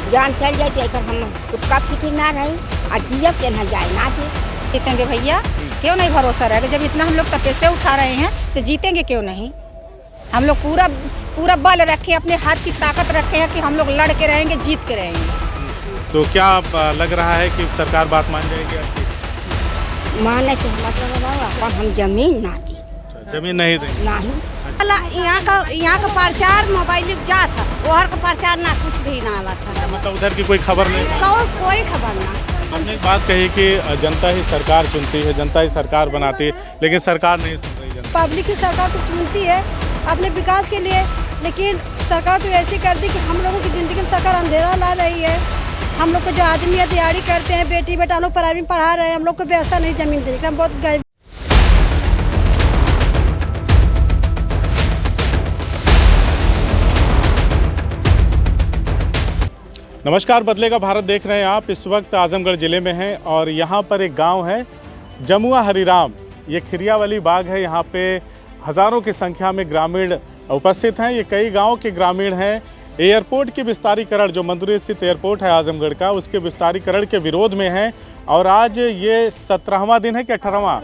जान चल जाए तो एक हम उसका फिक्र ना रहे और जिया के ना जाए ना दे। जीतेंगे भैया, क्यों नहीं भरोसा रहेगा? जब इतना हम लोग तपस्या उठा रहे हैं तो जीतेंगे क्यों नहीं? हम लोग पूरा बल रखे, अपने हाथ की ताकत रखे हैं कि हम लोग लड़ के रहेंगे, जीत के रहेंगे। तो क्या लग रहा है कि सरकार बात मान जाएगी आपकी? माने से मतलब बाबा हम जमीन ना दी, जमीन नहीं देंगे? नहीं। यहाँ का प्रचार मोबाइल जा था, वहाँ का प्रचार ना कुछ भी ना आवा था। मतलब उधर की कोई खबर नहीं? कोई खबर ना। हमने एक बात कही कि जनता ही सरकार चुनती है, जनता ही सरकार बनाती है, लेकिन सरकार नहीं सुन रही। जनता पब्लिक की सरकार को चुनती है अपने विकास के लिए, लेकिन सरकार तो ऐसी कर दी कि हम लोगों की ज़िंदगी में सरकार अंधेरा ला रही है। हम लोग को जो आदमी है दिहाड़ी करते हैं, बेटी बेटा लोग प्राइवेट में पढ़ा रहे हैं, हम लोग को व्यवस्था नहीं जमीन दे रही, हम बहुत गरीब। नमस्कार, बदलेगा भारत देख रहे हैं आप। इस वक्त आजमगढ़ ज़िले में हैं और यहाँ पर एक गांव है जमुआ हरिराम। ये खिरिया वाली बाग है। यहाँ पे हज़ारों की संख्या में ग्रामीण उपस्थित हैं। ये कई गांव के ग्रामीण हैं। एयरपोर्ट के विस्तारीकरण, जो मंदुरी स्थित एयरपोर्ट है आजमगढ़ का, उसके विस्तारीकरण के विरोध में हैं। और आज ये 17वां दिन है कि 18वां?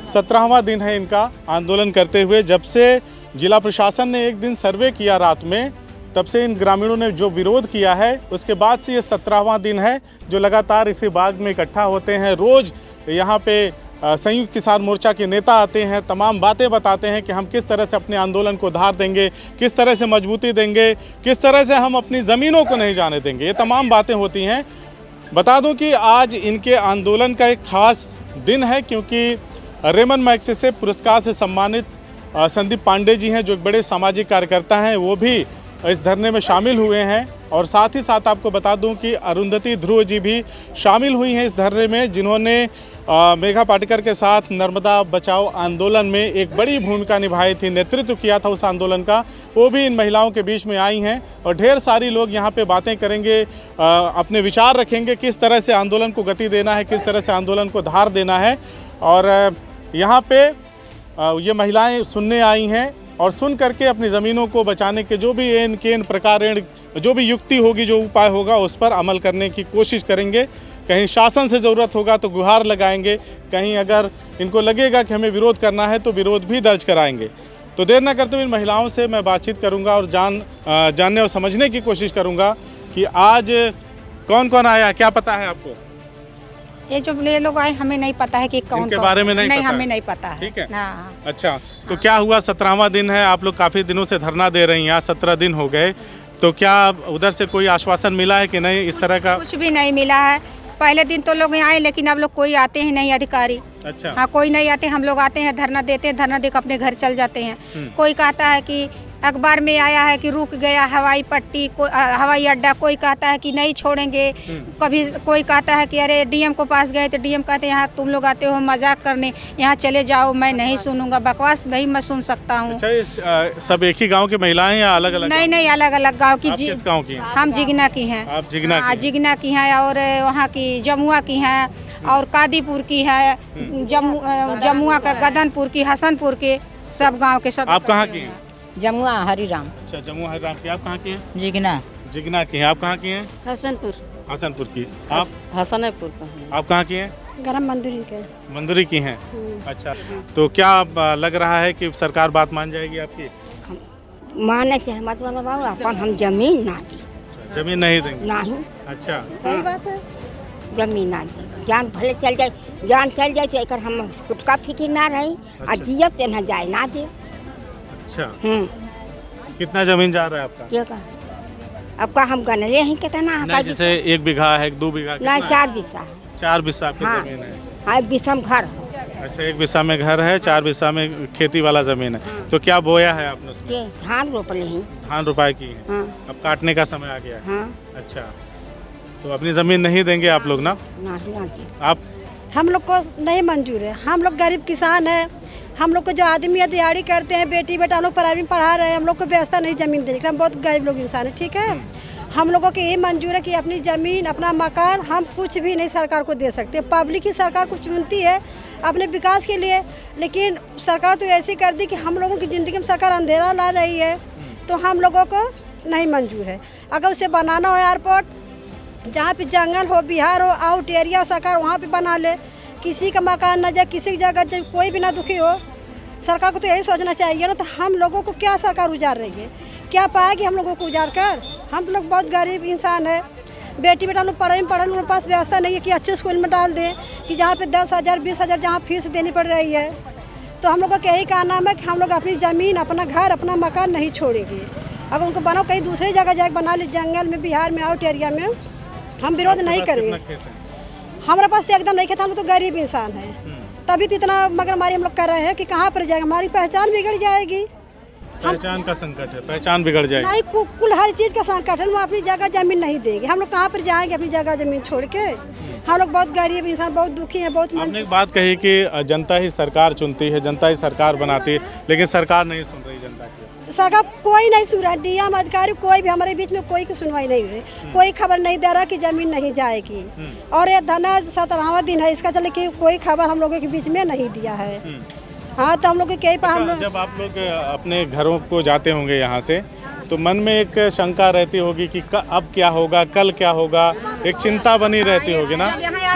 17वां दिन है इनका आंदोलन करते हुए। जब से जिला प्रशासन ने एक दिन सर्वे किया रात में, तब से इन ग्रामीणों ने जो विरोध किया है, उसके बाद से ये 17वां दिन है जो लगातार इसी बाग में इकट्ठा होते हैं। रोज़ यहाँ पे संयुक्त किसान मोर्चा के नेता आते हैं, तमाम बातें बताते हैं कि हम किस तरह से अपने आंदोलन को धार देंगे, किस तरह से मजबूती देंगे, किस तरह से हम अपनी ज़मीनों को नहीं जाने देंगे। ये तमाम बातें होती हैं। बता दूं कि आज इनके आंदोलन का एक ख़ास दिन है, क्योंकि रेमन मैग्सेसे पुरस्कार से सम्मानित संदीप पांडे जी हैं, जो एक बड़े सामाजिक कार्यकर्ता हैं, वो भी इस धरने में शामिल हुए हैं। और साथ ही साथ आपको बता दूं कि अरुंधति ध्रुव जी भी शामिल हुई हैं इस धरने में, जिन्होंने मेघा पाटेकर के साथ नर्मदा बचाओ आंदोलन में एक बड़ी भूमिका निभाई थी, नेतृत्व किया था उस आंदोलन का। वो भी इन महिलाओं के बीच में आई हैं और ढेर सारी लोग यहाँ पे बातें करेंगे, अपने विचार रखेंगे, किस तरह से आंदोलन को गति देना है, किस तरह से आंदोलन को धार देना है। और यहाँ पे ये महिलाएँ सुनने आई हैं और सुन करके अपनी ज़मीनों को बचाने के जो भी इन प्रकार जो भी युक्ति होगी, जो उपाय होगा, उस पर अमल करने की कोशिश करेंगे। कहीं शासन से ज़रूरत होगा तो गुहार लगाएंगे, कहीं अगर इनको लगेगा कि हमें विरोध करना है तो विरोध भी दर्ज कराएंगे। तो देर न करते हुए इन महिलाओं से मैं बातचीत करूंगा और जानने और समझने की कोशिश करूंगा कि आज कौन कौन आया। क्या पता है आपको? ये जो ये लोग आए, हमें नहीं पता है कि कौन के बारे में नहीं पता हमें है? नहीं पता है। ठीक है। हाँ। अच्छा, तो क्या हुआ? 17वां दिन है, आप लोग काफ़ी दिनों से धरना दे रही हैं, 17 दिन हो गए, तो क्या उधर से कोई आश्वासन मिला है कि नहीं इस तरह का? कुछ भी नहीं मिला है। पहले दिन तो लोग यहाँ आए, लेकिन अब लोग कोई आते हैं नहीं अधिकारी। अच्छा। हाँ, कोई नहीं आते। हम लोग आते हैं, धरना देते हैं, धरना देकर अपने घर चल जाते हैं। कोई कहता है कि अखबार में आया है कि रुक गया हवाई पट्टी, हवाई अड्डा, कोई कहता है कि नहीं छोड़ेंगे। कभी कोई कहता है कि अरे डीएम को पास गए तो डीएम कहते हैं यहाँ तुम लोग आते हो मजाक करने, यहाँ चले जाओ, मैं नहीं सुनूंगा, बकवास नहीं मैं सुन सकता हूँ। अच्छा, सब एक ही गांव की महिलाएं या अलग अलग? नहीं, अलग अलग गाँव की। किस गाँव की? हम जिगना की हैं। आप जिगना की? जिगना की हैं, और वहाँ की जमुआ की हैं, और कादीपुर की है, जमुआ का, गदनपुर की, हसनपुर के, सब गाँव के सब। आप कहाँ की हैं? जमुआ हरिराम। अच्छा, जमुआ हरिराम की। आप कहाँ की हैं? जिगना की हैं। आप कहाँ की हैं? हसनपुर की। आप? हसनपुर का। आप कहाँ की हैं? गरम मंदिर के मंदुरी की हैं। अच्छा, तो क्या लग रहा है कि सरकार बात मान जाएगी आपकी? माने से मतलब बाबा हम जमीन ना दी, जमीन नहीं देंगे? नहीं। अच्छा, सही बात है। जमीन ना दी, जान भले चल जाए, जान चल जाए तो एक हम उसका फिक्र ना रहे और जिया के ना जाए ना दे। अच्छा, कितना जमीन जा रहा है आपका? क्या आपका हम गनले हैं कितना? नहीं, जैसे 1 बीघा है, 2 बीघा? नहीं, 4 बिस्सा है। 4 बिस्सा आपकी हाँ। जमीन है? हाँ, 1 बिस्सा में घर। अच्छा, 1 बिस्सा में घर है, 4 बिस्सा में खेती वाला जमीन है। तो क्या बोया है आपने उसमें? ये धान रोपले हैं। धान रोपाई की है? हाँ। अब काटने का समय आ गया है? हाँ। अच्छा, तो अपनी जमीन नहीं देंगे आप लोग ना? आप? हम लोग को नहीं मंजूर है। हम लोग गरीब किसान है, हम लोग को जो आदमी है दिहाड़ी करते हैं, बेटी बेटा लोग प्राइवेट में पढ़ा रहे हैं, हम लोग को व्यवस्था नहीं जमीन दे रही, हम बहुत गरीब लोग इंसान है। ठीक है, हम लोगों को ये मंजूर है कि अपनी ज़मीन, अपना मकान, हम कुछ भी नहीं सरकार को दे सकते। पब्लिक ही सरकार को चुनती है अपने विकास के लिए, लेकिन सरकार तो ऐसी कर दी कि हम लोगों की ज़िंदगी में सरकार अंधेरा ला रही है, तो हम लोगों को नहीं मंजूर है। अगर उसे बनाना हो एयरपोर्ट जहाँ पे जंगल हो, बिहार हो, आउट एरिया सरकार वहाँ पे बना ले। किसी का मकान न जाए, किसी की जगह जब कोई भी ना दुखी हो। सरकार को तो यही सोचना चाहिए ना। तो हम लोगों को क्या सरकार उजाड़ रही है, क्या पाएगी हम लोगों को उजाड़ कर? हम तो लोग बहुत गरीब इंसान है। बेटी बेटा लोग पढ़े उनके पास व्यवस्था नहीं है कि अच्छे स्कूल में डाल दें, कि जहाँ पे 10,000 20,000 जहाँ फीस देनी पड़ रही है। तो हम लोग का यही कहना है कि हम लोग अपनी ज़मीन, अपना घर, अपना मकान नहीं छोड़ेंगे। अगर उनको बनाओ कहीं दूसरी जगह जाके बना ली, जंगल में, बिहार में, आउट एरिया में, हम विरोध नहीं करेंगे। हमारे पास तो एकदम नहीं खेत, हम लोग तो गरीब इंसान है। तभी तो इतना मगरमारी हम लोग कर रहे हैं कि कहाँ पर जाएगा, हमारी पहचान बिगड़ जाएगी। पहचान का संकट है, पहचान बिगड़ जाएगी। नहीं, कुल हर चीज़ का संकट है। हम अपनी जगह जमीन नहीं देंगे। हम लोग कहाँ पर जाएंगे अपनी जगह जमीन छोड़ के? हम लोग बहुत गरीब इंसान, बहुत दुखी हैं, बहुत। आपने एक बात कही कि जनता ही सरकार चुनती है, जनता ही सरकार बनाती है, लेकिन सरकार नहीं सुन रही जनता की। सरकार कोई नहीं सुन रहा, डीएम अधिकारी कोई भी हमारे बीच में कोई की सुनवाई नहीं हो रही। कोई खबर नहीं दे रहा कि जमीन नहीं जाएगी। और ये धरना 17वां दिन है इसका, चले कि कोई खबर हम लोगों के बीच में नहीं दिया है। हाँ, तो हम लोग के जब आप लोग अपने घरों को जाते होंगे यहाँ से, तो मन में एक शंका रहती होगी कि अब क्या होगा, कल क्या होगा, एक चिंता बनी रहती होगी ना,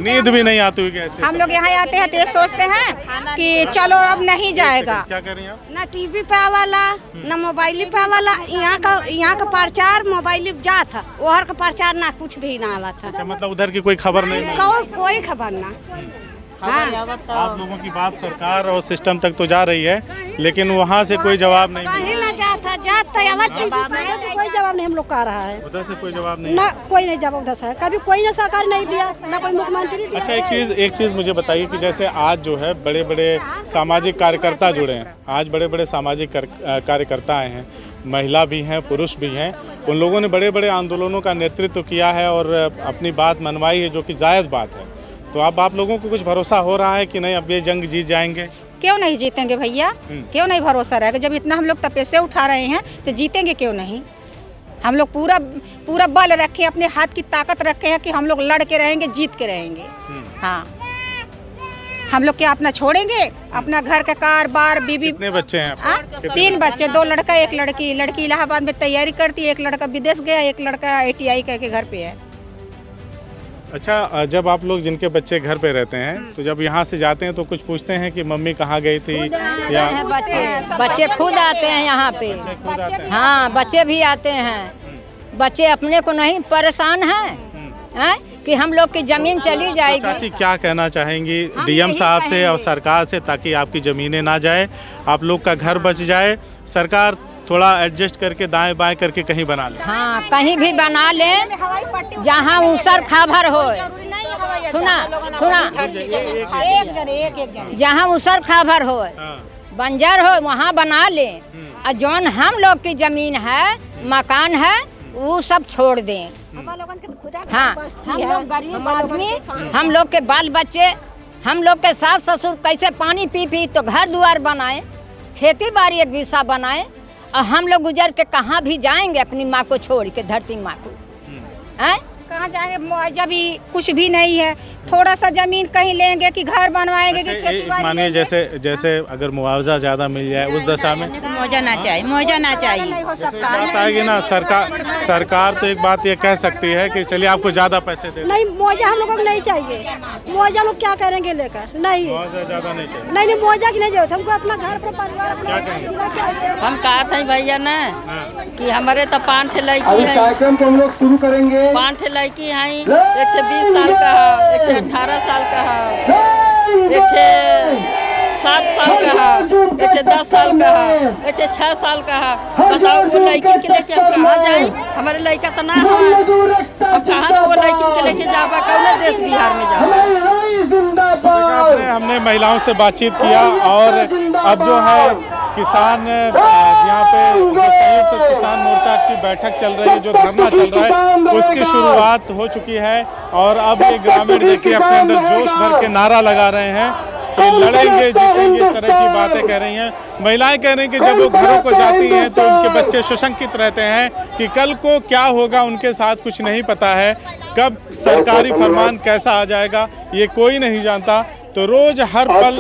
नींद भी नहीं आती होगी ऐसे। हम लोग यहाँ आते हैं तो ये सोचते हैं कि चलो अब नहीं जाएगा। क्या कर रही हैं आप? ना टीवी पे आवाला, ना मोबाइल पे आवाला। यहाँ का प्रचार मोबाइल जा था, वहर का प्रचार ना कुछ भी ना आवा था। अच्छा, मतलब उधर की कोई खबर नहीं? कोई खबर ना। हाँ, आप लोगों की बात सरकार और सिस्टम तक तो जा रही है, लेकिन वहाँ से कोई जवाब नहीं। कहीं ना जाता कोई जवाब नहीं हम लोग का रहा है। उधर से कोई जवाब नहीं ना, कोई नहीं जवाब उधर से। कभी कोई ना सरकार नहीं दिया, ना कोई मुख्यमंत्री दिया। अच्छा, एक चीज़ मुझे बताइए कि जैसे आज जो है बड़े बड़े सामाजिक कार्यकर्ता जुड़े हैं, आज बड़े बड़े सामाजिक कार्यकर्ता आए हैं, महिला भी हैं, पुरुष भी हैं। उन लोगों ने बड़े बड़े आंदोलनों का नेतृत्व किया है और अपनी बात मनवाई है, जो कि जायज़ बात है। तो अब आप लोगों को कुछ भरोसा हो रहा है कि नहीं अब ये जंग जीत जाएंगे? क्यों नहीं जीतेंगे भैया, क्यों नहीं भरोसा रहेगा? जब इतना हम लोग तपस्या उठा रहे हैं तो जीतेंगे क्यों नहीं? हम लोग पूरा बल रखे, अपने हाथ की ताकत रखे हैं कि हम लोग लड़ के रहेंगे, जीत के रहेंगे। हाँ, हम लोग क्या अपना छोड़ेंगे? अपना घर का कार-बार, बीबी। कितने बच्चे हैं आपके? 3 बच्चे, 2 लड़का 1 लड़की। लड़की इलाहाबाद में तैयारी करती है, एक लड़का विदेश गया, एक लड़का ITI करके घर पे है। अच्छा, जब आप लोग जिनके बच्चे घर पे रहते हैं, तो जब यहाँ से जाते हैं तो कुछ पूछते हैं कि मम्मी कहाँ गई थी? या बच्चे खुद आते हैं यहाँ पे। हाँ, बच्चे भी आते हैं। बच्चे अपने को नहीं परेशान हैं कि हम लोग की जमीन चली जाएगी। चाची, क्या कहना चाहेंगी डीएम साहब से और सरकार से, ताकि आपकी ज़मीनें ना जाए, आप लोग का घर बच जाए, सरकार थोड़ा एडजस्ट करके दाएं बाएं करके कहीं बना ले? हाँ, कहीं भी बना ले जहाँ ऊसर खाभर हो। सुना, जहाँ ऊसर खाभर हो, बंजर हो, वहाँ बना ले। और जौन हम लोग की जमीन है, मकान है, वो सब छोड़ दें। हाँ, हम लोग गरीब आदमी, हम लोग के बाल बच्चे, हम लोग के सास ससुर कैसे पानी पी तो घर द्वार बनाए, खेती बाड़ी एक विषा बनाए, और हम लोग गुजर के कहाँ भी जाएंगे अपनी माँ को छोड़ के, धरती माँ को? हैं? कहाँ जाएंगे? मुआवजा भी कुछ भी नहीं है। थोड़ा सा जमीन कहीं लेंगे कि घर बनवाएंगे कि खेती बाड़ी? मानिए जैसे अगर मुआवजा ज़्यादा मिल जाए उस दशा में, मुआवजा ना चाहिए, मुआवजा ना चाहिए। बात आएगी ना, सरकार तो एक बात ये कह सकती है कि चलिए आपको ज़्यादा पैसे दे। नहीं, मुआवजा हम लोगों को नहीं चाहिए। मुआवजा लोग क्या करेंगे लेकर? नहीं, मुआवजा ज़्यादा नहीं चाहिए। नहीं, मुआवजा की नहीं जरूरत हमको। अपना घर, अपना परिवार, अपना चाहिए। हम कहा था भैया ना कि हमारे तो 5 लड़की है, कार्यक्रम को हम लोग शुरू करेंगे। 5 लड़की हैं, एक 20 साल का है, एक 18 साल का है, एक 7 साल का है, एक 10 साल का है, एक 6 साल का है। बताओ वो लड़की के लेके हम कहाँ जाए? हमारे लड़का तो ना है, हम कहाँ वो लड़की के लेके जाबा? कौन देश बिहार में जाबा? हमने महिलाओं से बातचीत किया और अब जो है किसान, यहाँ पे जो संयुक्त किसान मोर्चा की बैठक चल रही है, जो धरना चल रहा है, उसकी शुरुआत हो चुकी है। और अब ये ग्रामीण देखिए अपने अंदर जोश भर के नारा लगा रहे हैं कि लड़ेंगे, जीतेंगे, इस तरह की बातें कह रही हैं। महिलाएं कह रही हैं कि जब वो घरों को जाती हैं तो उनके बच्चे सशंकित रहते हैं कि कल को क्या होगा, उनके साथ कुछ नहीं पता है, कब सरकारी फरमान कैसा आ जाएगा ये कोई नहीं जानता। तो रोज हर पल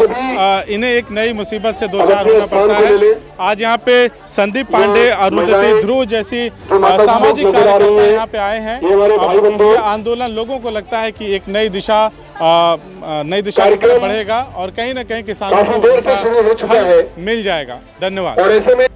इन्हें एक नई मुसीबत से दो चार होना पड़ता है। आज यहाँ पे संदीप पांडे, अरुंधति ध्रुव जैसी सामाजिक कार्यकर्ता यहाँ पे आए हैं। अब ये आंदोलन लोगों को लगता है कि एक नई दिशा की तरफ बढ़ेगा और कहीं ना कहीं किसानों को उनका हल मिल जाएगा। धन्यवाद।